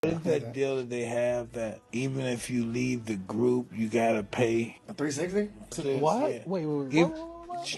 What is that deal that they have that even if you leave the group, you gotta pay? A 360? What? Yeah. Wait.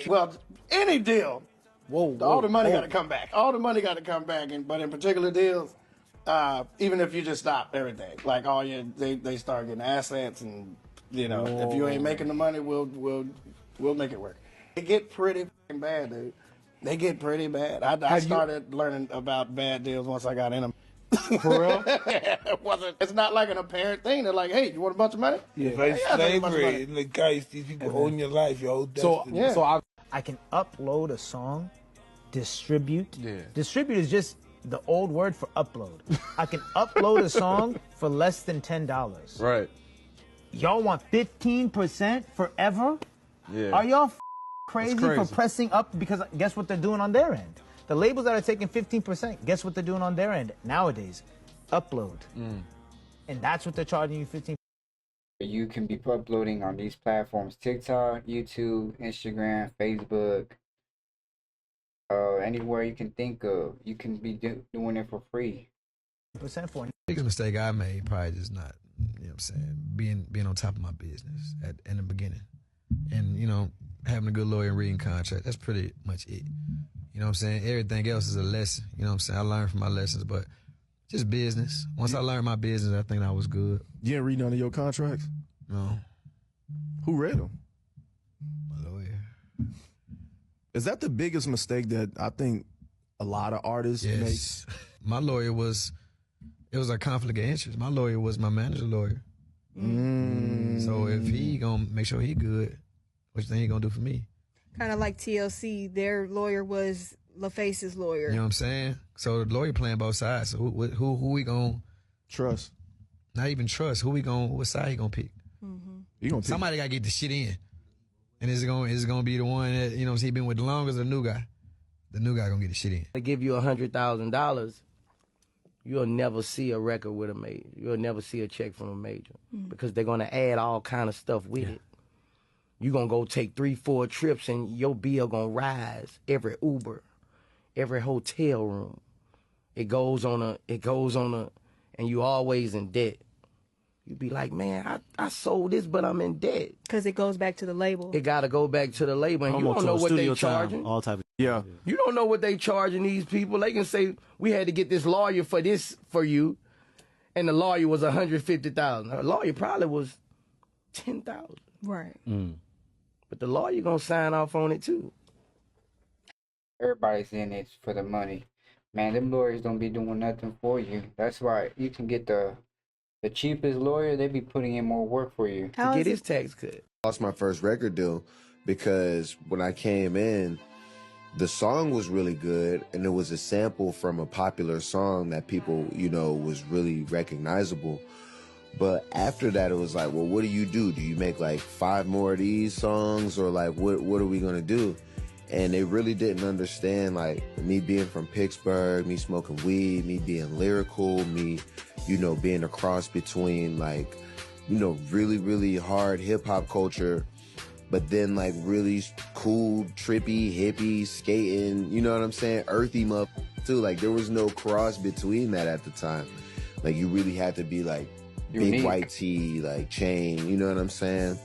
Well, any deal. Whoa. All the money got to come back. All the money got to come back. But in particular deals, even if you just stop everything, like they start getting assets, and if you ain't making the money, we'll make it work. They get pretty fucking bad, dude. They get pretty bad. I started learning about bad deals once I got in them. For real? It's not like an apparent thing. They're like, hey, you want a bunch of money? Yeah. Like slavery, and the guys, these people own your life, your whole destiny. So I can upload a song, distribute. Yeah. Distribute is just the old word for upload. I can upload a song for less than $10. right. Y'all want 15% forever? Yeah. Are y'all crazy for crazy. pressing up? Because guess what they're doing on their end? The labels that are taking 15%, guess what they're doing on their end nowadays? Upload. And that's what they're charging you 15%. You can be uploading on these platforms: TikTok, YouTube, Instagram, Facebook, anywhere you can think of. You can be doing it for free. Percent for it. Biggest mistake I made probably just not, you know what I'm saying, being on top of my business in the beginning. And, having a good lawyer and reading contract, that's pretty much it. You know what I'm saying? Everything else is a lesson. You know what I'm saying? I learned from my lessons, but just business. Once I learned my business, I think I was good. You didn't read none of your contracts? No. Who read them? My lawyer. Is that the biggest mistake that I think a lot of artists Yes. My lawyer it was a conflict of interest. My lawyer was my manager lawyer. So if he gonna make sure he good, what you think he gonna do for me? Kind of like TLC, their lawyer was LaFace's lawyer. You know what I'm saying? So the lawyer playing both sides. So who we gonna trust? Not even trust. What side he gonna pick? You gonna pick Somebody gotta get the shit in. And is it gonna be the one that, he been with the longest, or the new guy? The new guy gonna get the shit in. They give you $100,000, you'll never see a record with a major. You'll never see a check from a major because they're gonna add all kind of stuff with it. You're gonna go take 3-4 trips and your bill gonna rise. Every Uber, every hotel room. It goes on a, and you always in debt. You be like, man, I sold this, but I'm in debt. Because it goes back to the label. It gotta go back to the label, and you don't know what they charging. All type of Yeah. You don't know what they charging these people. They can say, we had to get this lawyer for this for you, and the lawyer was $150,000. The lawyer probably was $10,000. Right. But the lawyer gonna sign off on it too. Everybody's in it for the money. Man, them lawyers don't be doing nothing for you. That's why you can get the cheapest lawyer. They be putting in more work for you To get his tax cut. Lost my first record deal because when I came in, the song was really good, and it was a sample from a popular song that people, was really recognizable. But after that, it was like, well, what do you do? Do you make like 5 more of these songs, or like what are we gonna do? And they really didn't understand, like, me being from Pittsburgh, me smoking weed, me being lyrical, me, being a cross between like, really, really hard hip hop culture, but then like really cool, trippy, hippie, skating, you know what I'm saying? Earthy too. Like there was no cross between that at the time. Like you really had to be like big white tee, like chain, you know what I'm saying?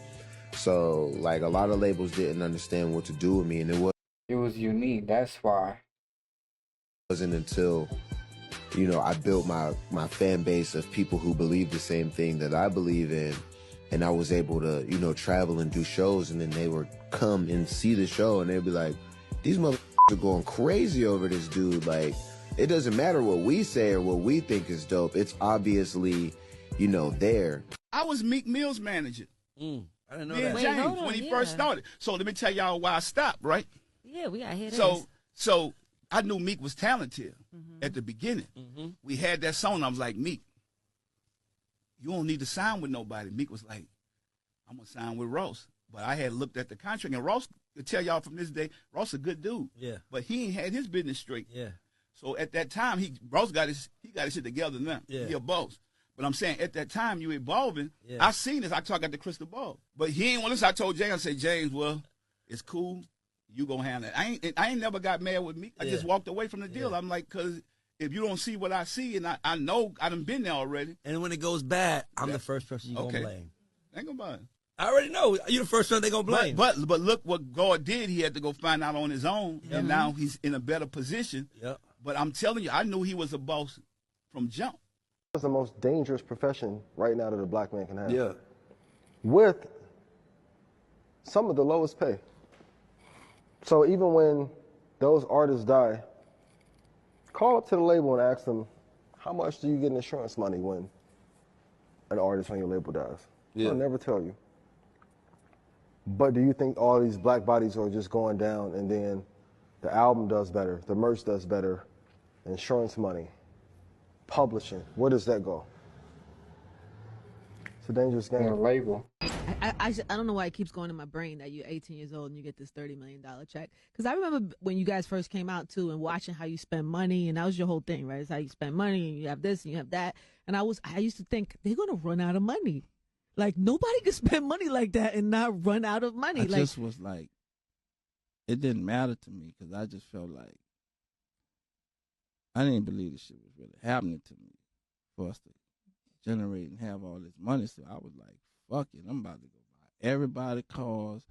So like a lot of labels didn't understand what to do with me, and It was unique. That's why. Wasn't until, I built my fan base of people who believe the same thing that I believe in, and I was able to, travel and do shows, and then they would come and see the show, and they'd be like, these motherfuckers are going crazy over this dude. Like, it doesn't matter what we say or what we think is dope. It's obviously, there. I was Meek Mill's manager. I didn't know Me that. and Wait, James, when he first started. So let me tell y'all why I stopped, right? Yeah, we got hit. So I knew Meek was talented at the beginning. We had that song. I was like, Meek, you don't need to sign with nobody. Meek was like, I'm going to sign with Ross. But I had looked at the contract, and Ross, to tell y'all from this day, Ross a good dude. Yeah. But he ain't had his business straight. Yeah. So at that time, Ross got his shit together now. Yeah. He a boss. But I'm saying at that time you evolving. Yeah. I seen this. I got the crystal ball. But he ain't want to listen. I told James, I said, James, well, it's cool. You gonna handle it. I ain't never got mad with me. I just walked away from the deal. I'm like, cause if you don't see what I see, and I know I done been there already. And when it goes bad, I'm the first person you're Okay. gonna blame. Think about it. I already know. You're the first person they're gonna blame. But look what God did. He had to go find out on his own, and now he's in a better position. Yep. But I'm telling you, I knew he was a boss from jump. It's the most dangerous profession right now that a black man can have. Yeah. With some of the lowest pay. So even when those artists die, call up to the label and ask them, how much do you get in insurance money when an artist on your label dies? Yeah. They'll never tell you. But do you think all these black bodies are just going down and then the album does better, the merch does better, insurance money, publishing, where does that go? It's a dangerous game. On a label. I don't know why it keeps going in my brain that you're 18 years old and you get this $30 million check. Because I remember when you guys first came out too and watching how you spend money, and that was your whole thing, right? It's how you spend money and you have this and you have that. And I used to think they're gonna run out of money. Like nobody can spend money like that and not run out of money. I Like just was like, it didn't matter to me because I just felt like I didn't believe this shit was really happening to me for us to generate and have all this money. So I was like, fuck it, I'm about to go buy everybody cars.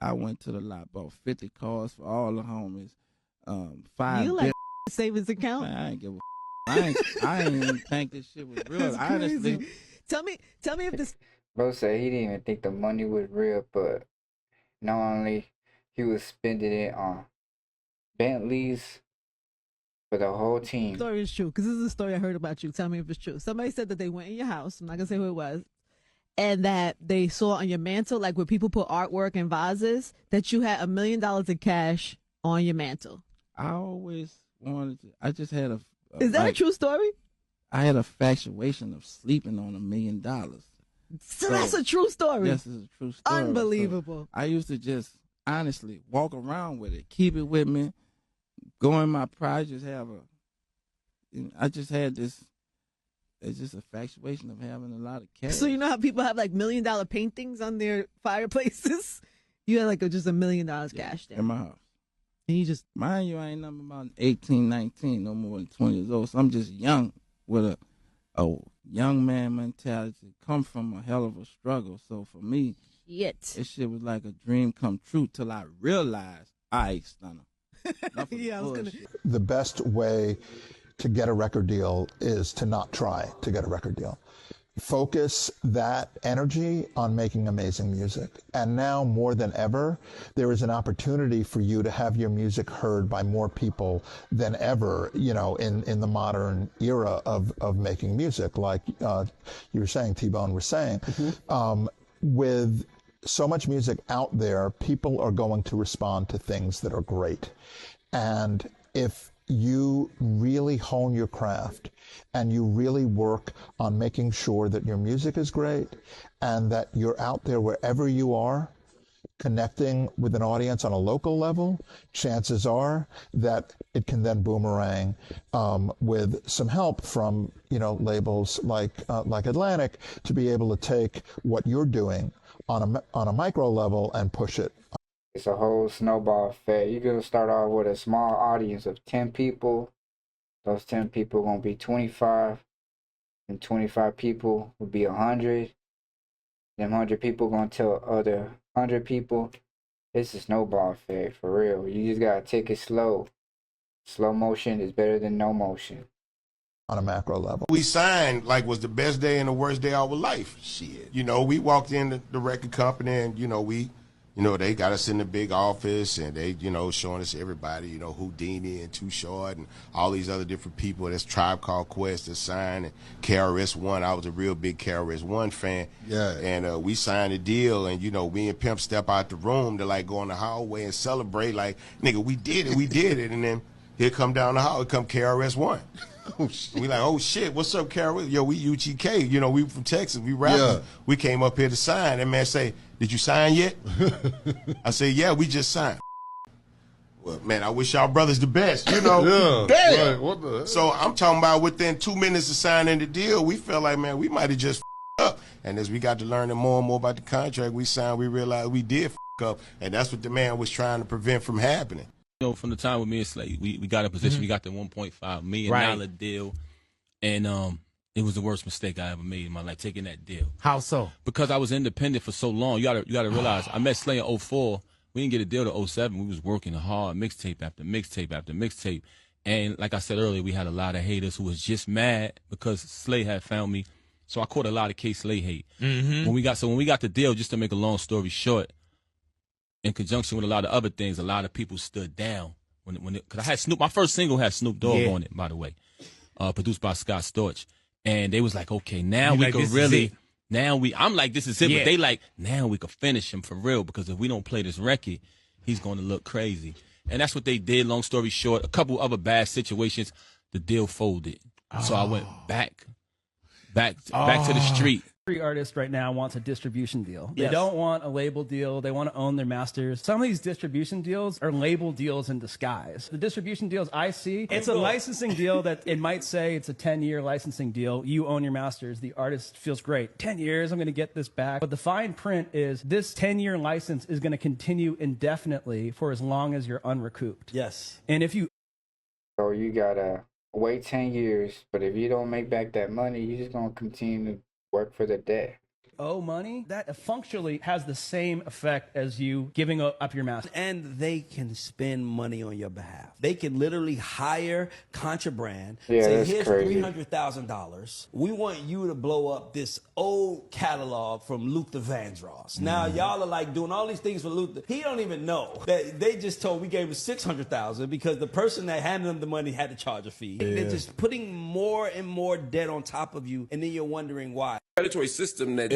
I went to the lot, bought 50 cars for all the homies. 5 you like savings account. Man, I ain't give a I ain't even think this shit was real. That's Honestly, crazy. Tell me if this. Bro said he didn't even think the money was real, but not only he was spending it on Bentleys for the whole team. Story is true, because this is a story I heard about you. Tell me if it's true. Somebody said that they went in your house. I'm not gonna say who it was, and that they saw on your mantle, like where people put artwork and vases, that you had $1 million in cash on your mantle. I always wanted to. I just had a. Is that a true story? I had a infatuation of sleeping on $1 million. So that's a true story. Yes, it's a true story. Unbelievable. So I used to just honestly walk around with it, keep it with me, go in my pride, just have I just had this. It's just a infatuation of having a lot of cash. So you know how people have like $1 million paintings on their fireplaces? You had like just $1 million cash there in my house. And you just mind you, I ain't nothing about 18, 19, no more than 20 years old. So I'm just young with a young man mentality. Come from a hell of a struggle. So for me, this shit was like a dream come true till I realized I ain't stunner. Yeah, I was gonna. The best way to get a record deal is to not try to get a record deal. Focus that energy on making amazing music. And now more than ever, there is an opportunity for you to have your music heard by more people than ever, you know, in the modern era of making music, like you were saying, T-Bone was saying. With so much music out there, people are going to respond to things that are great. And if you really hone your craft and you really work on making sure that your music is great and that you're out there wherever you are connecting with an audience on a local level, chances are that it can then boomerang with some help from, you know, labels like Atlantic to be able to take what you're doing on a micro level and push it. It's a whole snowball effect. You're going to start off with a small audience of 10 people. Those 10 people are going to be 25. And 25 people will be 100. Them 100 people going to tell other 100 people. It's a snowball effect, for real. You just got to take it slow. Slow motion is better than no motion. On a macro level. We signed like was the best day and the worst day of our life. Shit. You know, we walked in the record company and, you know, they got us in the big office and they, you know, showing us everybody, you know, Houdini and Too Short and all these other different people. That's Tribe Called Quest that signed and KRS-One. I was a real big KRS-One fan. Yeah. And we signed a deal and, you know, me and Pimp step out the room to like go in the hallway and celebrate like, nigga, we did it. And then here come down the hall, come KRS-One. We like, oh shit, what's up, KRS? Yo, we UGK, you know, we from Texas, we rapping. Yeah. We came up here to sign. That man say, did you sign yet? I say, yeah, we just signed. Well, man, I wish y'all brothers the best, you know. Yeah, damn. right, what the So I'm talking about within 2 minutes of signing the deal, we felt like, man, we might have just up. And as we got to learning more and more about the contract we signed, we realized we did up. And that's what the man was trying to prevent from happening. You know, from the time with me and Slay, we got a position. We got the $1.5 million deal, and it was the worst mistake I ever made in my life, taking that deal. How so? Because I was independent for so long. You gotta realize, I met Slay in 2004. We didn't get a deal to 2007. We was working hard, mixtape after mixtape after mixtape. And like I said earlier, we had a lot of haters who was just mad because Slay had found me. So I caught a lot of K-Slay hate. When we got the deal, just to make a long story short, in conjunction with a lot of other things, a lot of people stood down because I had Snoop. My first single had Snoop Dogg on it, by the way, produced by Scott Storch. And they was like, okay, now we could really, I'm like, this is it. But they like, now we could finish him for real, because if we don't play this record, he's going to look crazy. And that's what they did. Long story short, a couple other bad situations, the deal folded. So I went back to the street. Every artist right now wants a distribution deal. They don't want a label deal. They want to own their masters. Some of these distribution deals are label deals in disguise. The distribution deals I see, it's a licensing deal that it might say it's a 10-year licensing deal. You own your masters. The artist feels great. 10 years, I'm going to get this back. But the fine print is this 10-year license is going to continue indefinitely for as long as you're unrecouped. Yes. And if you... So you got to wait 10 years, but if you don't make back that money, you're just going to continue to work for the debt. Owe money, that functionally has the same effect as you giving up your master. And they can spend money on your behalf. They can literally hire Contraband, say, here's $300,000. We want you to blow up this old catalog from Luther Vandross. Now, y'all are like doing all these things for Luther. He don't even know that they just told we gave him $600,000 because the person that handed him the money had to charge a fee. They're just putting more and more debt on top of you, and then you're wondering why. Predatory system that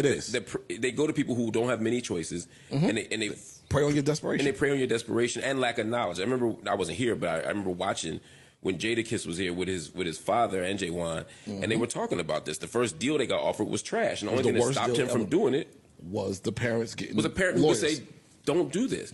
they go to people who don't have many choices, and they prey on your desperation. And they prey on your desperation and lack of knowledge. I remember, I wasn't here, but I remember watching when Jadakiss was here with his father and J1, and they were talking about this. The first deal they got offered was trash, and the only thing that stopped him from doing it was the parents getting was a parent who would say, "Don't do this."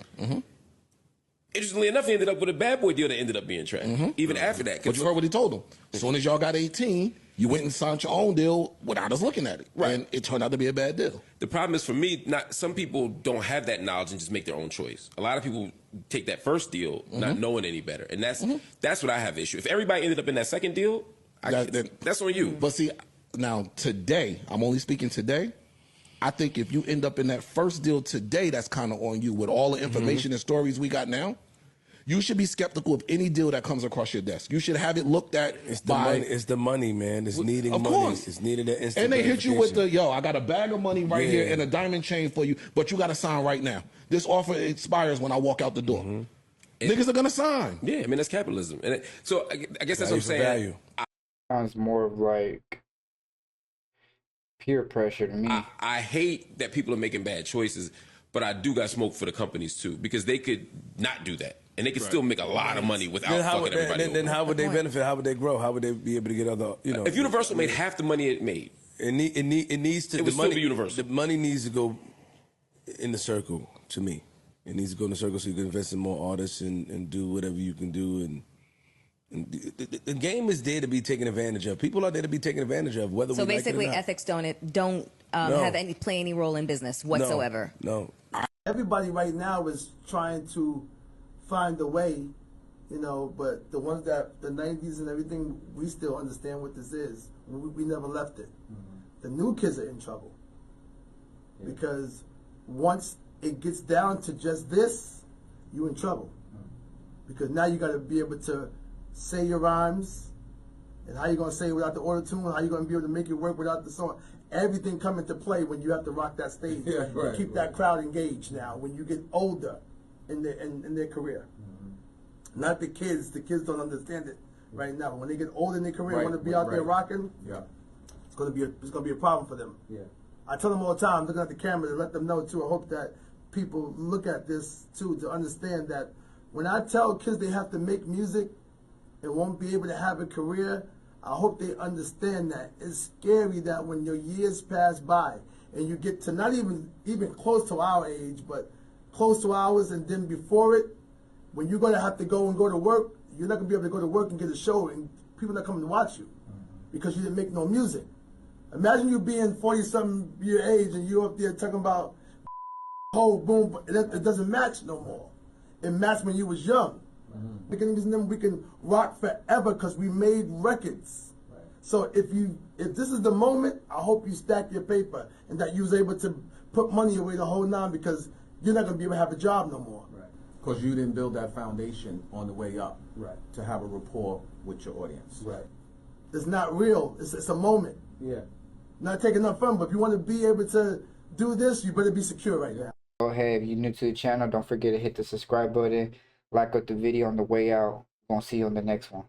Interestingly enough, he ended up with a Bad Boy deal that ended up being trash. Even after that, but you heard what he told them. As soon as y'all got 18. You went and signed your own deal without us looking at it. Right. And it turned out to be a bad deal. The problem is for me, some people don't have that knowledge and just make their own choice. A lot of people take that first deal not knowing any better. And that's what I have issue. If everybody ended up in that second deal, that's on you. But see, now today, I'm only speaking today, I think if you end up in that first deal today, that's kind of on you. With all the information and stories we got now, you should be skeptical of any deal that comes across your desk. You should have it looked at money. It's the money, man. It's needing money. Course. It's needed an instant. And they hit you with I got a bag of money right here and a diamond chain for you, but you got to sign right now. This offer expires when I walk out the door. Niggas are going to sign. Yeah, I mean, that's capitalism. And so I guess that's what I'm saying. Value. Sounds more of like peer pressure to me. I hate that people are making bad choices, but I do got smoke for the companies too, because they could not do that. And they could still make a lot of money without fucking everybody. Then how would they benefit? How would they grow? How would they be able to get other, If Universal made half the money it made, it needs to. It would still be Universal. The money needs to go in the circle, to me. It needs to go in the circle so you can invest in more artists and do whatever you can do. And the game is there to be taken advantage of. People are there to be taken advantage of, whether so we like it or basically not. ethics don't play any role in business whatsoever. No. Everybody right now is trying to find a way, but the ones that the 90s and everything, we still understand what this is. We never left it. The new kids are in trouble because once it gets down to just this, you in trouble. Because now you got to be able to say your rhymes, and how you going to say it without the auto-tune, how you going to be able to make it work without the song. Everything come into play when you have to rock that stage. And keep that crowd engaged now when you get older in their career. Not the kids don't understand it right now. When they get older in their career, want to be out there rocking, it's gonna be a problem for them. I tell them all the time, looking at the camera, to let them know too. I hope that people look at this too, to understand that when I tell kids they have to make music and won't be able to have a career, I hope they understand that. It's scary that when your years pass by and you get to not even close to our age, but close to ours, and then before it, when you're going to have to go to work, you're not going to be able to go to work and get a show, and people are not coming to watch you because you didn't make no music. Imagine you being 40-something year age and you're up there talking about boom, but it doesn't match no more. It matched when you was young. We can rock forever because we made records. So if this is the moment, I hope you stack your paper and that you was able to put money away the whole nine, because you're not gonna be able to have a job no more. Because you didn't build that foundation on the way up to have a rapport with your audience. It's not real. It's a moment. Not taking enough fun, but if you want to be able to do this, you better be secure right now. Go ahead, if you're new to the channel, don't forget to hit the subscribe button, like up the video on the way out. We're gonna see you on the next one.